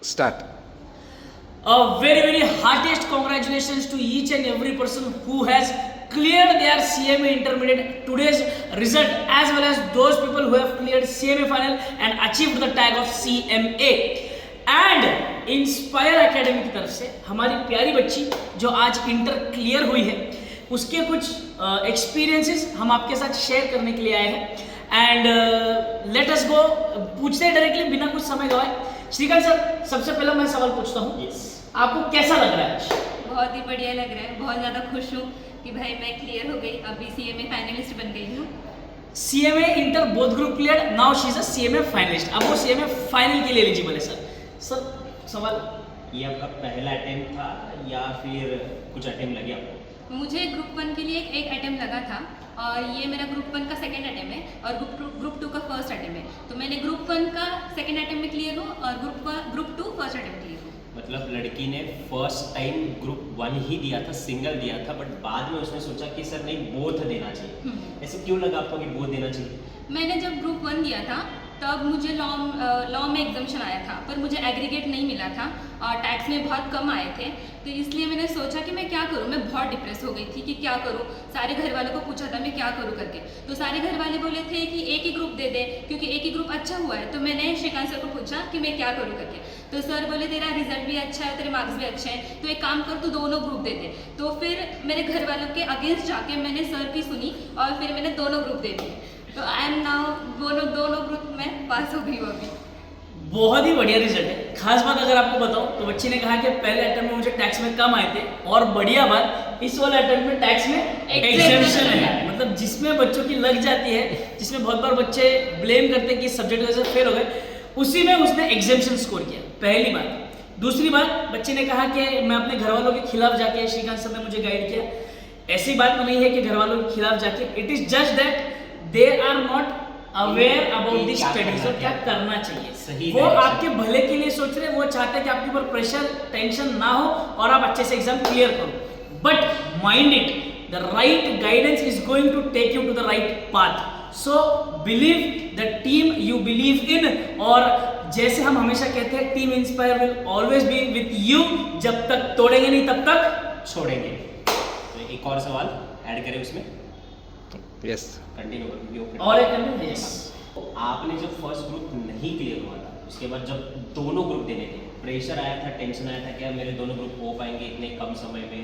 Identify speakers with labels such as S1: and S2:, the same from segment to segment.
S1: Start.
S2: A very heartiest congratulations to each and every person who has cleared their CMA intermediate today's result, as well as those people who have cleared CMA final and achieved the tag of CMA. And inspire academy की तरफ से हमारी प्यारी बच्ची जो आज inter clear हुई है उसके कुछ एक्सपीरियंसेस हम आपके साथ शेयर करने के लिए आए हैं एंड लेट अस गो। पूछते हैं डायरेक्टली बिना कुछ समय गवाए। श्रीकांत सर, सबसे पहला मैं सवाल पूछता हूँ, आपको कैसा लग रहा है?
S3: बहुत ही बढ़िया लग रहा है, बहुत ज़्यादा खुश हूँ कि भाई मैं क्लियर हो गई, अभी CMA फाइनलिस्ट बन गई हूँ।
S2: CMA inter both group clear, now she is a CMA finalist. अब वो CMA फाइनल के लिए एलिजिबल है। सर सवाल,
S4: ये आपका पहला अटेम्प्ट था या फिर कुछ अटेम्प्ट लगे आपको?
S3: मुझे ग्रुप 1 के लिए एक अटेम्प्ट लगा था और ये मेरा ग्रुप 1 का सेकंड अटेम्प्ट है और ग्रुप 2 का फर्स्ट अटेम्प्ट है। तो मैंने ग्रुप 1 का सेकंड अटेम्प्ट में क्लियर हूँ और ग्रुप 2 फर्स्ट अटेम्प्ट क्लियर हूँ।
S4: मतलब लड़की ने फर्स्ट टाइम ग्रुप 1 ही दिया था, सिंगल दिया था, बट बाद में उसने सोचा कि सर नहीं, बोथ देना चाहिए। ऐसे क्यों लगा आपको कि बोथ देना चाहिए?
S3: मैंने जब ग्रुप 1 दिया था तब मुझे लॉ में एग्जाम्शन आया था, पर मुझे एग्रीगेट नहीं मिला था और टैक्स में बहुत कम आए थे। तो इसलिए मैंने सोचा कि मैं क्या करूं। मैं बहुत डिप्रेस हो गई थी कि क्या करूं। सारे घर वालों को पूछा था मैं क्या करूं करके, तो सारे घर वाले बोले थे कि एक ही ग्रुप दे दे क्योंकि एक ही ग्रुप अच्छा हुआ है। तो मैंने श्रीकांत सर को पूछा कि मैं क्या करूं करके, तो सर बोले तेरा रिजल्ट भी अच्छा है, तेरे मार्क्स भी अच्छे हैं, तो एक काम कर तू दोनों ग्रुप दे दे। तो फिर मेरे घर वालों के अगेंस्ट जाके मैंने सर की सुनी और फिर मैंने दोनों ग्रुप दे दिए। तो आई एम नाउ दोनों ग्रुप में पास हो गई हूँ अभी।
S2: बहुत ही बढ़िया रिजल्ट है। खास बात अगर आपको बताऊं तो बच्ची ने कहा कि पहले अटेम्प्ट में मुझे टैक्स में कम आए थे और बढ़िया बात इस वाले अटेम्प्ट में टैक्स में एग्जेम्पशन है। मतलब जिसमें बच्चों की लग जाती है, जिसमें बहुत बार बच्चे ब्लेम करते हैं कि सब्जेक्ट वजह से फेल हो गए, उसी में उसने एग्जेम्पशन स्कोर किया, पहली बात। दूसरी बात, बच्चे ने कहा कि मैं अपने घर वालों के खिलाफ जाके, श्रीकांत सर ने मुझे गाइड किया, ऐसी बात नहीं है कि घर वालों के खिलाफ जाके, it is just that they are not aware about this studies और क्या करना चाहिए। वो आपके भले के लिए सोच रहे हैं, वो चाहते हैं कि आपके ऊपर प्रेशर टेंशन ना हो और आप अच्छे से एग्जाम क्लियर करो। But mind it, the right guidance is going to take you to the right path. So believe the team you believe in, और जैसे हम हमेशा कहते हैं Team Inspire will always be with you, जब तक तोड़ेंगे नहीं तब तक
S4: छोड़ेंगे। तो एक और सवाल ऐड करें उसमें,
S1: Yes.
S4: कंटिन्यू करें
S2: और एक करना। यस,
S4: आपने जब फर्स्ट ग्रुप नहीं क्लियर हुआ था, उसके बाद जब दोनों ग्रुप देने थे, प्रेशर आया था, टेंशन आया था क्या मेरे दोनों ग्रुप हो पाएंगे इतने कम समय में?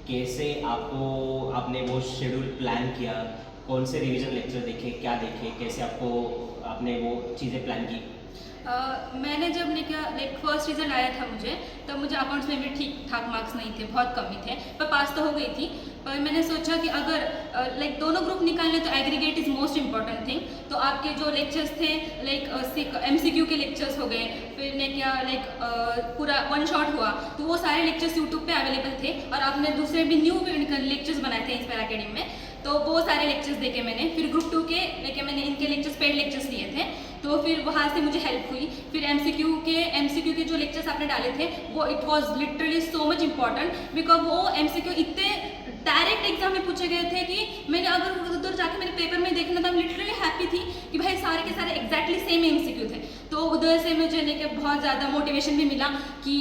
S4: कैसे आपने वो शेड्यूल प्लान किया? कौन से रिवीजन लेक्चर देखे, क्या देखे, कैसे आपने वो चीज़ें प्लान की?
S3: मैंने जब फर्स्ट रिजल्ट आया था मुझे, तब मुझे अकाउंट्स में भी ठीक ठाक मार्क्स नहीं थे, बहुत कम ही थे, पर पास तो हो गई थी। पर मैंने सोचा कि अगर दोनों ग्रुप निकालने तो aggregate is most important thing. तो आपके जो लेक्चर्स थे MCQ के लेक्चर्स हो गए, फिर ने क्या पूरा वन शॉट हुआ, तो वो सारे लेक्चर्स यूट्यूब पे अवेलेबल थे और आपने दूसरे भी न्यू लेक्चर्स बनाए थे इंस्पायर एकेडमी में, तो वो सारे लेक्चर्स देखे मैंने। फिर ग्रुप 2 के मैंने इनके लेक्चर्स पेड लेक्चर्स लिए थे, तो फिर वहाँ से मुझे हेल्प हुई। फिर MCQ के जो लेक्चर्स आपने डाले थे वो it was literally so much important, because वो MCQ इतने डायरेक्ट एग्जाम में पूछे गए थे कि मैंने अगर उधर जाके मैंने पेपर में देखना था, लिटरली हैप्पी थी कि भाई सारे के सारे एग्जैक्टली सेम MCQ थे। तो उधर से मुझे बहुत ज़्यादा मोटिवेशन भी मिला कि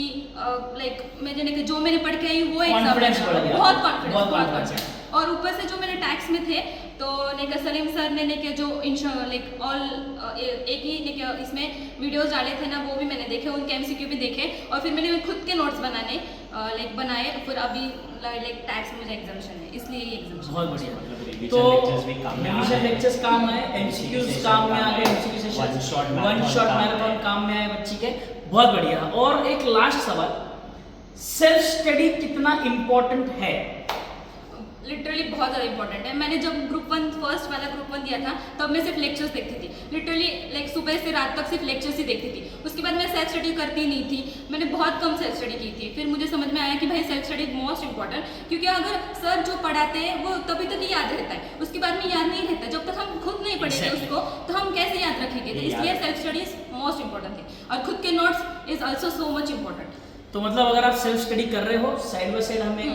S3: मुझे जो मैंने पढ़ के आई वो एग्जाम में बहुत कॉन्फिडेंस। और ऊपर से जो मेरे टैक्स में थे तो सलीम सर ने जो एक ही इसमें वीडियोस डाले थे ना, वो भी मैंने देखे, उनके MCQ भी देखे और फिर मैंने खुद के नोट्स बनाए। फिर अभी टैक्स में मुझे एग्जाम्शन है, इसलिए ये एग्जाम्शन
S2: बहुत बढ़िया।
S4: रिवीजन
S2: तो
S4: लेक्चर्स भी काम में
S2: रिवीजन लेक्चर्स काम आए, MCQs काम में आ गए, MCQ session one shot marathon काम में आए बच्ची के, बहुत बढ़िया। और एक लास्ट सवाल, सेल्फ स्टडी कितना इम्पोर्टेंट है?
S3: लिटरली बहुत ज़्यादा इंपॉर्टेंट है। मैंने जब फर्स्ट वाला ग्रुप 1 दिया था तब मैं सिर्फ लेक्चर्स देखती थी, लिटरली सुबह से रात तक सिर्फ लेक्चर्स ही देखती थी। उसके बाद मैं सेल्फ स्टडी करती नहीं थी, मैंने बहुत कम सेल्फ स्टडी की थी। फिर मुझे समझ में आया कि भाई सेल्फ स्टडी मोस्ट इंपॉर्टेंट, क्योंकि अगर सर जो पढ़ाते हैं वो तभी तक ही याद रहता है, उसके बाद में याद नहीं रहता। जब तक हम खुद नहीं पढ़ेंगे उसको तो हम कैसे याद रखेंगे? तो इसलिए self study is most important thing और खुद के notes is also so much important.
S2: तो मतलब अगर आप सेल्फ स्टडी कर रहे हो, साइड बाय साइड हमें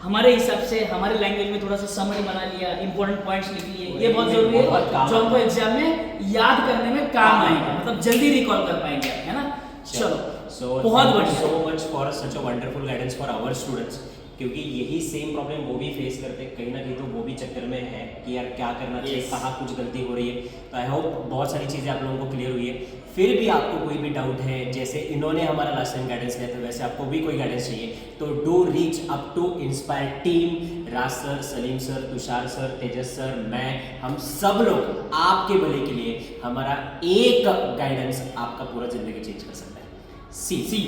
S2: हमारे हिसाब से हमारे लैंग्वेज में थोड़ा सा समरी बना लिया, इंपॉर्टेंट पॉइंट्स लिख लिए, ये बहुत जरूरी है जो हमको एग्जाम में याद करने में काम आएगा, मतलब जल्दी रिकॉल कर पाएंगे, है ना? चलो,
S4: सो
S2: बहुत बढ़िया।
S4: So much for such a wonderful guidance for our students, क्योंकि यही सेम प्रॉब्लम वो भी फेस करते हैं कहीं ना कहीं, तो वो भी चक्कर में है कि यार क्या करना चाहिए,
S2: Yes.
S4: कहाँ कुछ गलती हो रही है। तो आई होप बहुत सारी चीज़ें आप लोगों को क्लियर हुई है। फिर भी आपको कोई भी डाउट है, जैसे इन्होंने हमारा लास्ट टाइम गाइडेंस लिया था, वैसे आपको भी कोई गाइडेंस चाहिए तो do reach up to Inspire team. Raj sir, Salim sir, Tushar sir, Tejas sir, मैं, हम सब लोग आपके भले के लिए, हमारा एक गाइडेंस आपका पूरा जिंदगी चेंज कर सकता है। सी
S2: सी